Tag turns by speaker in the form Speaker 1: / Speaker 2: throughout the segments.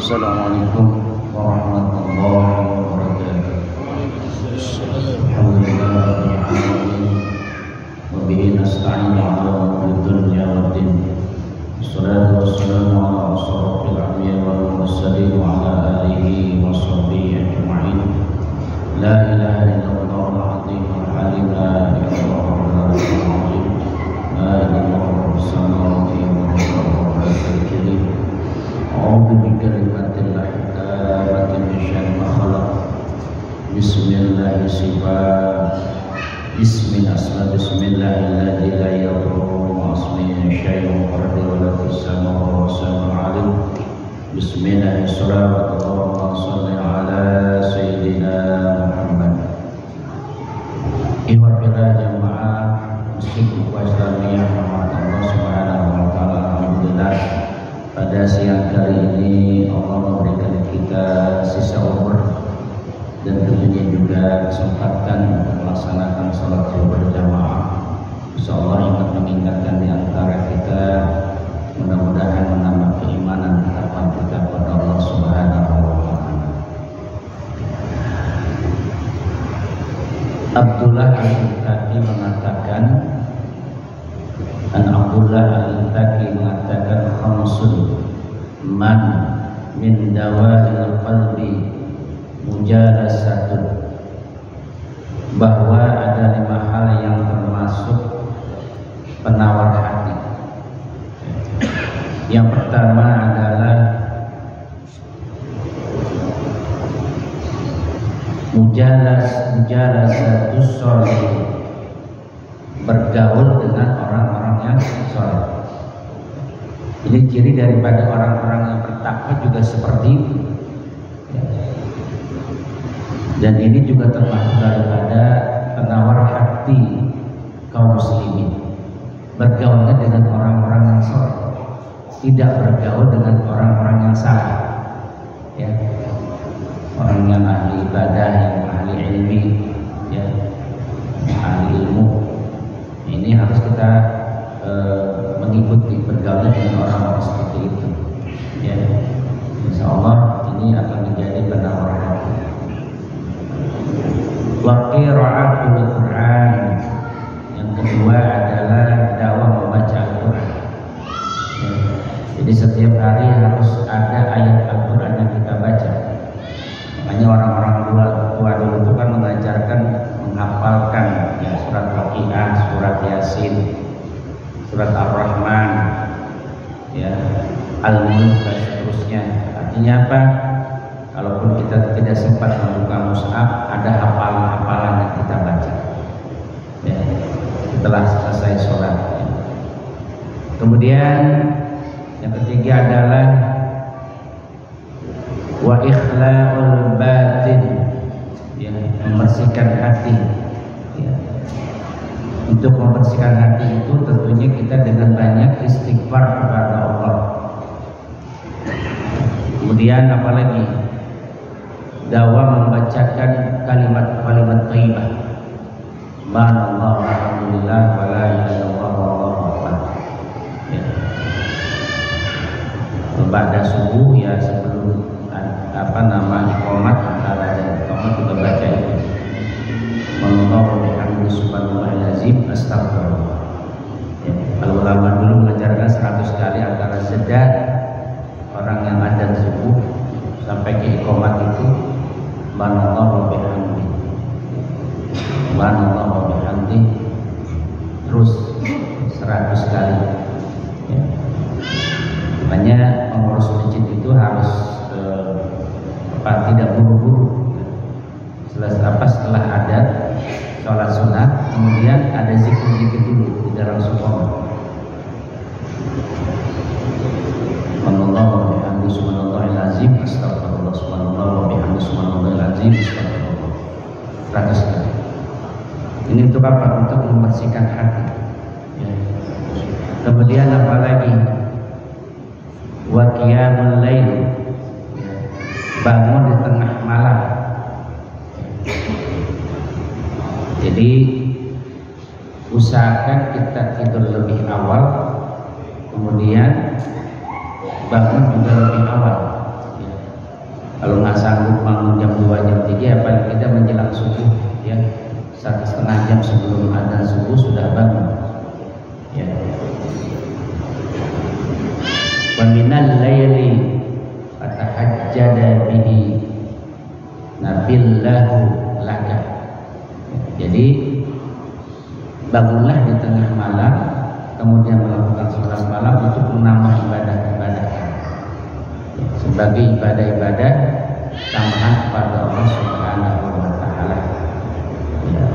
Speaker 1: Assalamualaikum warahmatullahi wabarakatuh. Alhamdulillahirrahmanirrahim. Wa bihi nasta'inu ala umuri dunya waddin. Wassalatu wassalamu ala asyrafil anbiya'i wal mursalin wa ala alihi wa sahbihi ajma'in. La ilaha illallah al-azim al-halim, la ilaha illallah al-azim, la ilaha illallah al-karim. A'udzu bikalimatillahi tammati min syarri ma khalaq. Bismillahirrahmanirrahim. La yadurru ma ismihi syai'un fil ardi wa la fis samaa'i wa huwa 'alim. Bismillahirrahmanirrahim. Allahumma shalli ala sayyidina Muhammad. Iwafila jamaah Masjid Islamiyah Muhammad Allah Subhanahu wa taala. Alhamdulillah, pada siang kali ini Allah memberikan kita sisa umur dan tentunya juga kesempatan untuk melaksanakan salat berjamaah. Insyaallah ingin meningkatkan di antara kita, mudah-mudahan menambah keimanan harapan kita kepada Allah Subhanahu wa taala. Abdullah Al-Intaqi mengatakan, khamsun man min dawa'il qalbi mujalasatun, bahwa ada 5 hal yang termasuk penawar hati. Yang pertama adalah mujalasatus sholihin, bergaul dengan orang-orang yang saleh. Ini ciri daripada orang-orang yang bertakwa juga seperti itu. Dan ini juga termasuk daripada penawar hati kaum muslimin, bergaulnya dengan orang-orang yang saleh, tidak bergaul dengan orang-orang yang salah. Ya, orang yang ahli ibadah, yang ahli ilmi, ya, ahli ilmu. Ini harus kita mengikuti, bergaulnya dengan orang-orang seperti itu. Ya, insya Allah ini akan menjadi penawar hati. Wa qira'atul Qur'an, yang kedua adalah dakwah membaca Al-Quran. Ya, jadi setiap hari harus ada ayat Al-Quran yang kita baca. Makanya orang-orang tua dulu itu kan mengajarkan, menghafalkan ya, surat Waqiah, surat Yasin, surat Ar-Rahman, ya, Al-Mulk dan seterusnya. Artinya apa? Kalaupun kita tidak sempat membuka mushaf, ada hafalan-hafalan yang kita baca, ya, setelah selesai sholat. Ya. Kemudian yang ketiga adalah wa ikhla'ul batin, ya, membersihkan hati. Ya. Untuk membersihkan hati itu tentunya kita dengan banyak istighfar kepada Allah. Kemudian apalagi? Dakwah membacakan kalimat-kalimat thayyibah. Subhanallah, alhamdulillah, wa la ilaha illallah, wallahu akbar. Ya. Pada subuh, ya, sebelum iqamat, antara dan iqamat juga baca itu. Wallahu bihamdihi subhanallahil azim, astagfirullah. Ya. Kalau ulama dulu mengajarkan 100 kali antara jeda orang yang adzan subuh sampai ke iqamat itu, subhanallah bihamdihi, subhanallah bihamdihi, terus 100 kali. Ya. Makanya mengurus masjid itu harus tidak buru-buru. Setelah ada sholat sunat, kemudian ada zikir-zikir dulu, tidak langsung qomat. Subhanallah wa bihamdihi subhanallahil azim, astagfirullah, subhanallah wa bihamdihi subhanallahil azim, astagfirullah. 100 kali. Ini untuk apa? Untuk membersihkan hati. Ya. Kemudian apa lagi? Wa qiyamul lail, bangun di tengah malam. Jadi usahakan kita tidur lebih awal, kemudian bangun juga lebih awal. Ya. sanggup bangun jam 2 jam 3 paling tidak menjelang subuh ya, 1,5 jam sebelum adzan subuh sudah bangun ya. Wa minal laili fatahajjada bihi nabillahu laka. Jadi bangunlah di tengah malam kemudian melakukan sholat malam untuk menambah ibadah-ibadah sebagai ibadah-ibadah tambahan kepada Allah Subhanahu wa taala. Ya,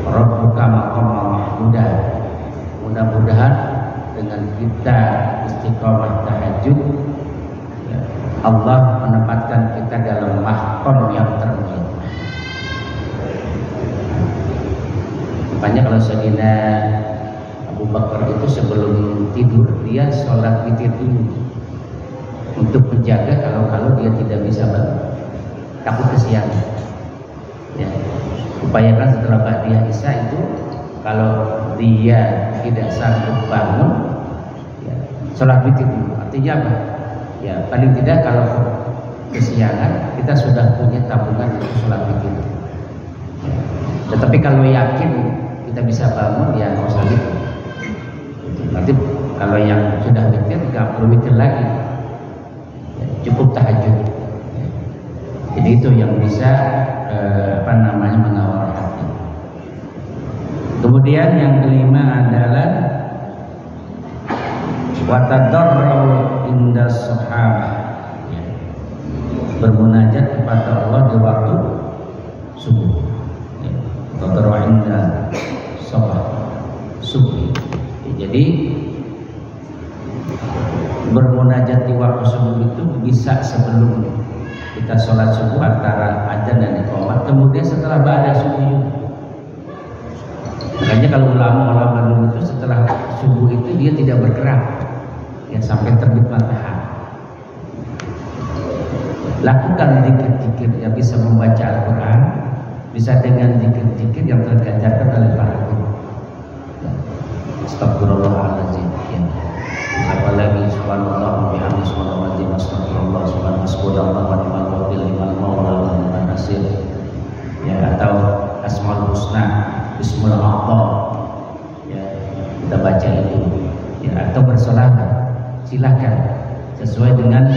Speaker 1: Rabbuka maqaman mahmuda. Mudah-mudahan dengan kita istiqomah tahajud ya, Allah menempatkan kita dalam maqam yang termulia. Makanya kalau Sayyidina Abu Bakar itu sebelum tidur dia sholat witir dulu untuk menjaga kalau dia tidak bisa bangun, takut kesiangan ya. Upayakan setelah ba'diyah isya itu kalau dia tidak sanggup bangun ya, sholat witir dulu. Artinya apa? Ya paling tidak kalau kesiangan kita sudah punya tabungan untuk sholat witir ya. Tetapi kalau yakin kita bisa bangun ya nggak usah witir. Nanti kalau yang sudah witir nggak perlu witir lagi ya, cukup tahajud ya. Jadi itu yang bisa mengawal hati. Kemudian yang kelima adalah watadarrau inda sahabah ya. Bermunajat kepada Allah di waktu subuh ya. Tadarrau inda subuh. Jadi bermunajat di waktu subuh itu bisa sebelum kita sholat subuh antara adzan dan iqamah, kemudian setelah ba'da subuh. Makanya kalau ulama-ulama dulu itu setelah subuh itu dia tidak bergerak ya sampai terbit matahari. Lakukan zikir-zikir yang bisa membaca Al-Quran, bisa dengan zikir-zikir yang tergajarkan oleh para guru. Astagfirullahaladzim ya. Apalagi subhanallah bihamdihi subhanallahil astagfirullah subhanallah wa ni'mal wakil liman maula wa ni'man nasir ya, atau asmaul husna bismil a'dha ya, kita baca itu ya, atau bersolawat silakan sesuai dengan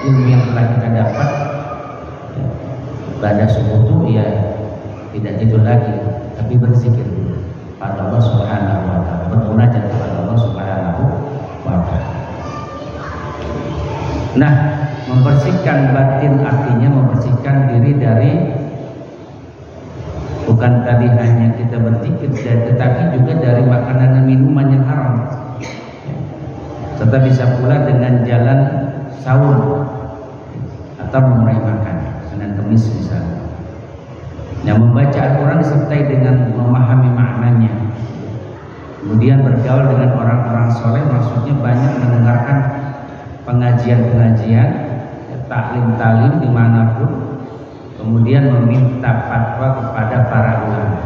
Speaker 1: ilmu yang telah kita dapat ya. Pada subuh itu ya tidak tidur lagi tapi berzikir pada Allah Subhanahu wa taala, bermunajat kepada Allah Subhanahu wa taala. Nah, membersihkan batin artinya membersihkan diri dari bukan tadi hanya kita berzikir, tetapi juga dari makanan dan minuman yang haram. Serta bisa pula dengan jalan saum atau memulai makan Senin Kemis misalnya. Yang membaca Al-Quran disertai dengan memahami maknanya, kemudian bergaul dengan orang-orang soleh, maksudnya banyak mendengarkan pengajian-pengajian, taklim-taklim dimanapun, kemudian meminta fatwa kepada para ulama.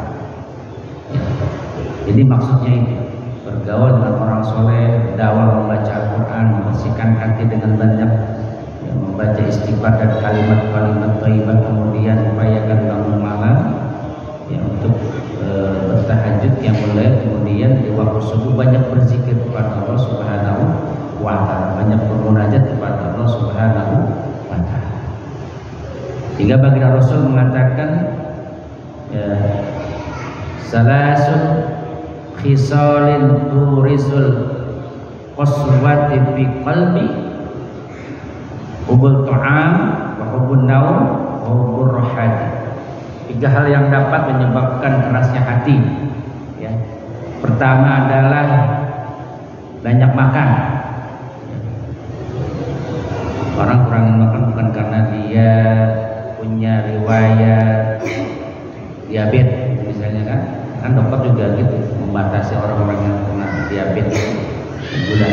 Speaker 1: Jadi maksudnya itu bergaul dengan orang soleh, dakwah, membaca Al-Quran, membersihkan hati dengan banyak membaca istighfar dan kalimat-kalimat thayyibah, kemudian upayakan bangun malam ya, untuk bertahajud yang mulai, kemudian di waktu subuh banyak berzikir kepada Allah Subhanahu wa taala, banyak bermunajat kepada Allah Subhanahu wa taala. Hingga baginda Rasul mengatakan ya, salasun khisalin turisul qaswati fi qalbi hubul ta'am wa hubun naum wa hubur rohadi. 3 hal yang dapat menyebabkan kerasnya hati ya. Pertama adalah banyak makan. Orang kurangin makan bukan karena dia punya riwayat diabetes misalnya kan dokter juga gitu membatasi orang-orang yang kena diabetes gula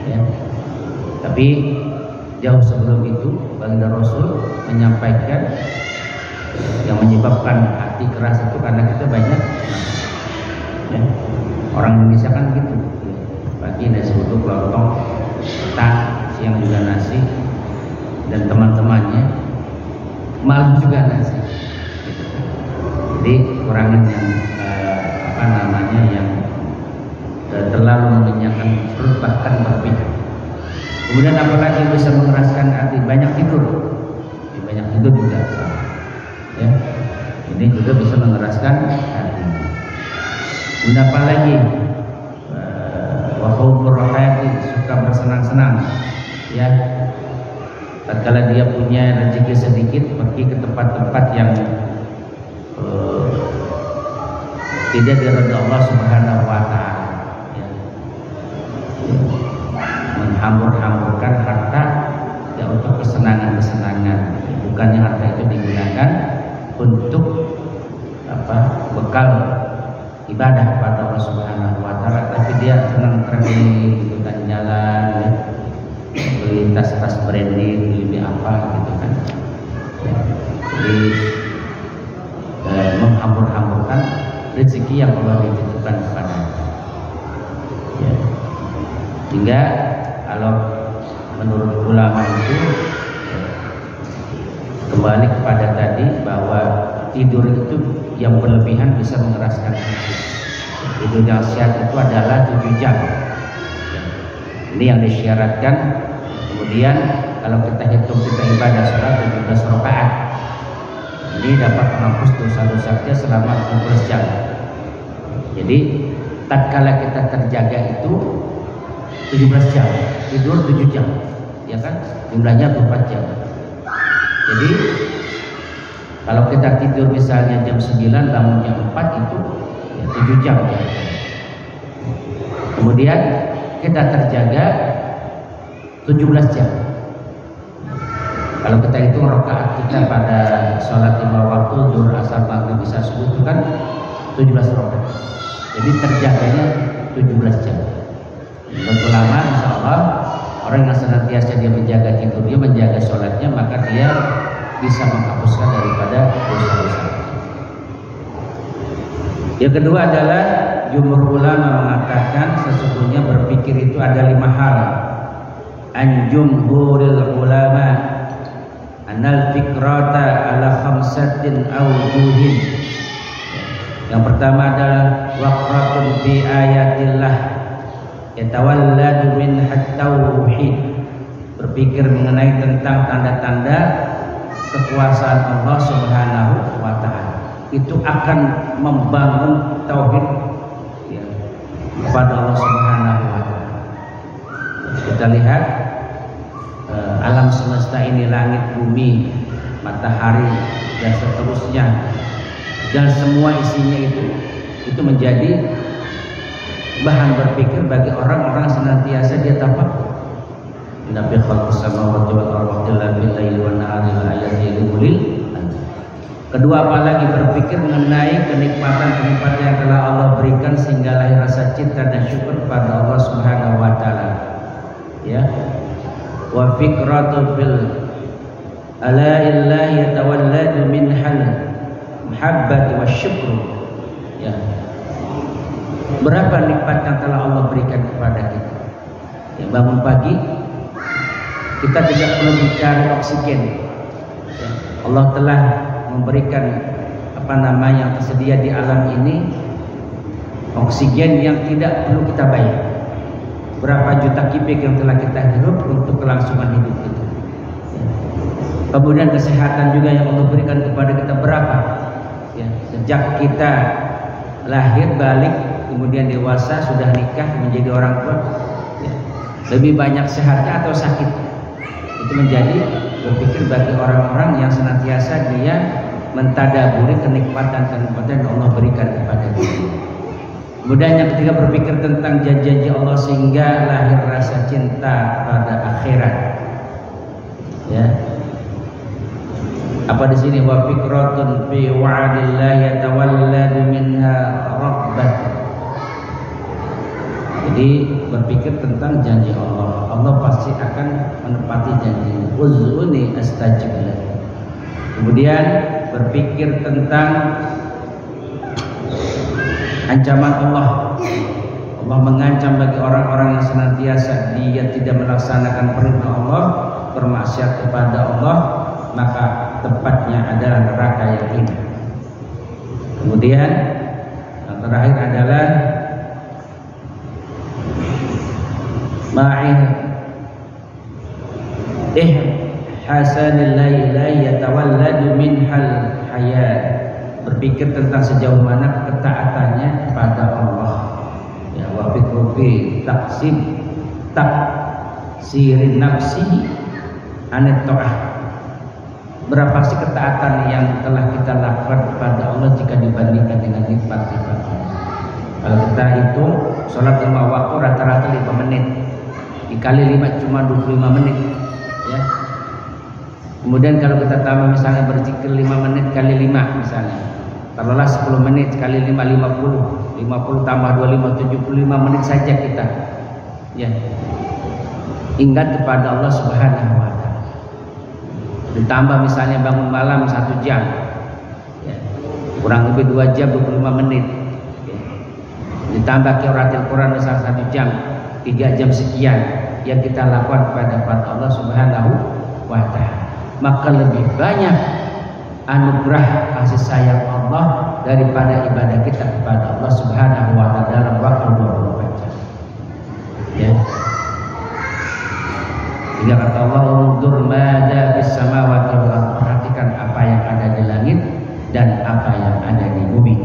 Speaker 1: ya. Tapi jauh sebelum itu baginda Rasul menyampaikan yang menyebabkan hati keras itu karena kita banyak ya. Orang Indonesia kan gitu, pagi nasi uduk, lontong, petang, siang juga nasi, malam juga nasi. Jadi kurangan yang yang terlalu mengenyangkan perut bahkan berlebihan. Kemudian apalagi bisa mengeraskan hati, banyak tidur juga sama. Ya, ini juga bisa mengeraskan hati. Dan apalagi wahubur rohati, suka bersenang-senang, ya. Tatkala dia punya rezeki sedikit, pergi ke tempat-tempat yang tidak diridhoi Allah Subhanahu wa taala, ya. Menghambur-hamburkan harta ya untuk kesenangan-kesenangan. Bukannya harta itu digunakan untuk bekal ibadah kepada Allah Subhanahu wa taala, tapi dia senang traveling, ikutan jalan, ya. Beli tas-tas branding, beli apa gitu kan. Ya. Jadi menghambur-hamburkan rezeki yang Allah titipkan kepada kita. Ya. Hingga kalau menurut ulama itu kembali kepada tadi bahwa tidur itu yang berlebihan bisa mengeraskan hati. Tidur yang sehat itu adalah 7 jam. Ini yang disyaratkan. Kemudian kalau kita hitung kita ibadah sholat 17 rakaat, ini dapat menghapus dosa-dosa kita selama 14 jam. Jadi tatkala kita terjaga itu 17 jam, tidur 7 jam, ya kan? Jumlahnya 24 jam. Jadi kalau kita tidur misalnya jam 9, bangun jam 4 itu ya 7 jam. Kemudian kita terjaga 17 jam. Kalau kita hitung rakaat kita pada sholat 5 waktu, zuhur, asar, maghrib, isya, subuh itu kan 17 rakaat. Jadi terjaganya 17 jam. Menurut ulama, insya Allah orang yang senantiasa dia menjaga tidur, dia menjaga sholatnya, maka dia bisa menghapuskan daripada dosa-dosa. Yang kedua adalah jumhur ulama mengatakan sesungguhnya berpikir itu ada 5 hal. An jumhuril ulama anal fikrata ala khamsatin awjuhin. Yang pertama adalah waqratun bi ayatillah yatawalladu min at-tauhid. Berpikir mengenai tentang tanda-tanda kekuasaan Allah Subhanahu wa taala. Itu akan membangun tauhid ya, kepada Allah Subhanahu wa taala. Kita lihat alam semesta ini, langit, bumi, matahari dan seterusnya, dan semua isinya itu menjadi bahan berpikir bagi orang-orang senantiasa dia tafakkur. Nabi khalqus samawati wal ardi bil laili wan nahari la ayatin lil. Kedua, apalagi berpikir mengenai kenikmatan-kenikmatan yang telah Allah berikan sehingga lahir rasa cinta dan syukur kepada Allah Subhanahu wa taala. Ya. Wa fikratu fil ala illahi yatawalladu minhal muhabbati wasyukru. Ya. Berapa nikmat yang telah Allah berikan kepada kita. Ya, bangun pagi kita tidak perlu mencari oksigen. Ya. Allah telah memberikan yang tersedia di alam ini oksigen yang tidak perlu kita bayar. Berapa juta kubik yang telah kita hirup untuk kelangsungan hidup kita. Kemudian kesehatan juga yang Allah berikan kepada kita berapa? Ya, sejak kita lahir, balik, kemudian dewasa, sudah nikah, menjadi orang tua, ya, lebih banyak sehatnya atau sakit? Itu menjadi berpikir bagi orang-orang yang senantiasa dia mentadaburi kenikmatan-kenikmatan yang Allah berikan kepada dia. Kemudian yang ketiga, berpikir tentang janji-janji Allah sehingga lahir rasa cinta pada akhirat. Ya. Apa di sini? Wa fikratun fi wa'dillah yatawalladu minha raghbah. Jadi berpikir tentang janji Allah. Allah pasti akan menepati janjinya. Uzuni astajib lah. Kemudian berpikir tentang ancaman Allah. Allah mengancam bagi orang-orang yang senantiasa dia tidak melaksanakan perintah Allah, bermaksiat kepada Allah, maka tempatnya adalah neraka yang indah. Kemudian yang terakhir adalah ma'in hasanil laila yatawalladu minhal hayat, berpikir tentang sejauh mana ketaatannya kepada Allah. Ya, wa fikrufi taksirin nafsi anit ta'ah. Berapa sih ketaatan yang telah kita lakukan kepada Allah jika dibandingkan dengan lipat-lipatnya? Kalau kita hitung sholat 5 waktu rata-rata 5 menit, dikali 5 cuma 25 menit, ya. Kemudian kalau kita tambah misalnya berzikir 5 menit kali 5 misalnya, taruhlah 10 menit kali 5 50 tambah 25 75 menit saja kita, ya, ingat kepada Allah Subhanahu wa Ta'ala. Ditambah misalnya bangun malam 1 jam, ya, kurang lebih 2 jam 25 menit, ya. Ditambah qiraatul Quran misal 1 jam 3 jam sekian yang kita lakukan kepada Allah Subhanahu wa Ta'ala, maka lebih banyak anugerah kasih sayang Allah daripada ibadah kita kepada Allah Subhanahu wa Ta'ala dalam waktu 24 jam, ya. Hingga kata Allah, "Unzur madza fis samawati wal ardh", perhatikan apa yang ada di langit dan apa yang ada di bumi.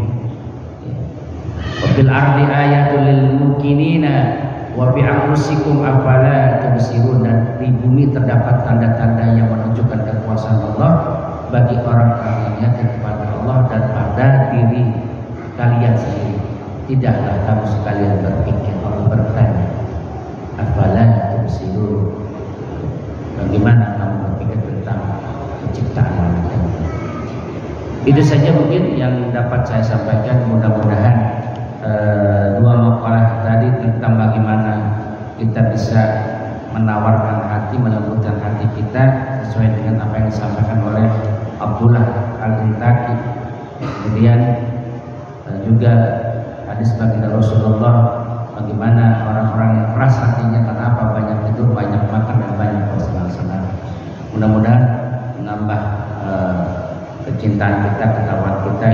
Speaker 1: Wa fil ardi ayatul lil muqinina wa fi anfusikum afala tubsirun, dan di bumi terdapat tanda-tanda yang menunjukkan kekuasaan Allah bagi orang-orang yang yakin kepada Allah dan pada diri kalian sendiri. Tidaklah kamu sekalian berpikir? Allah bertanya, afala tubsirun, bagaimana kamu berpikir tentang penciptaan manusia? Itu saja mungkin yang dapat saya sampaikan. Mudah-mudahan dua makalah tadi tentang bagaimana kita bisa menawarkan hati, melembutkan hati kita sesuai dengan apa yang disampaikan oleh Abdullah Al-Intaki. Kemudian juga hadis baginda Rasulullah, bagaimana orang-orang yang keras hatinya karena apa? Banyak tidur, banyak makan, dan banyak bersenang-senang. Mudah-mudahan menambah kecintaan kita, ketakwaan kita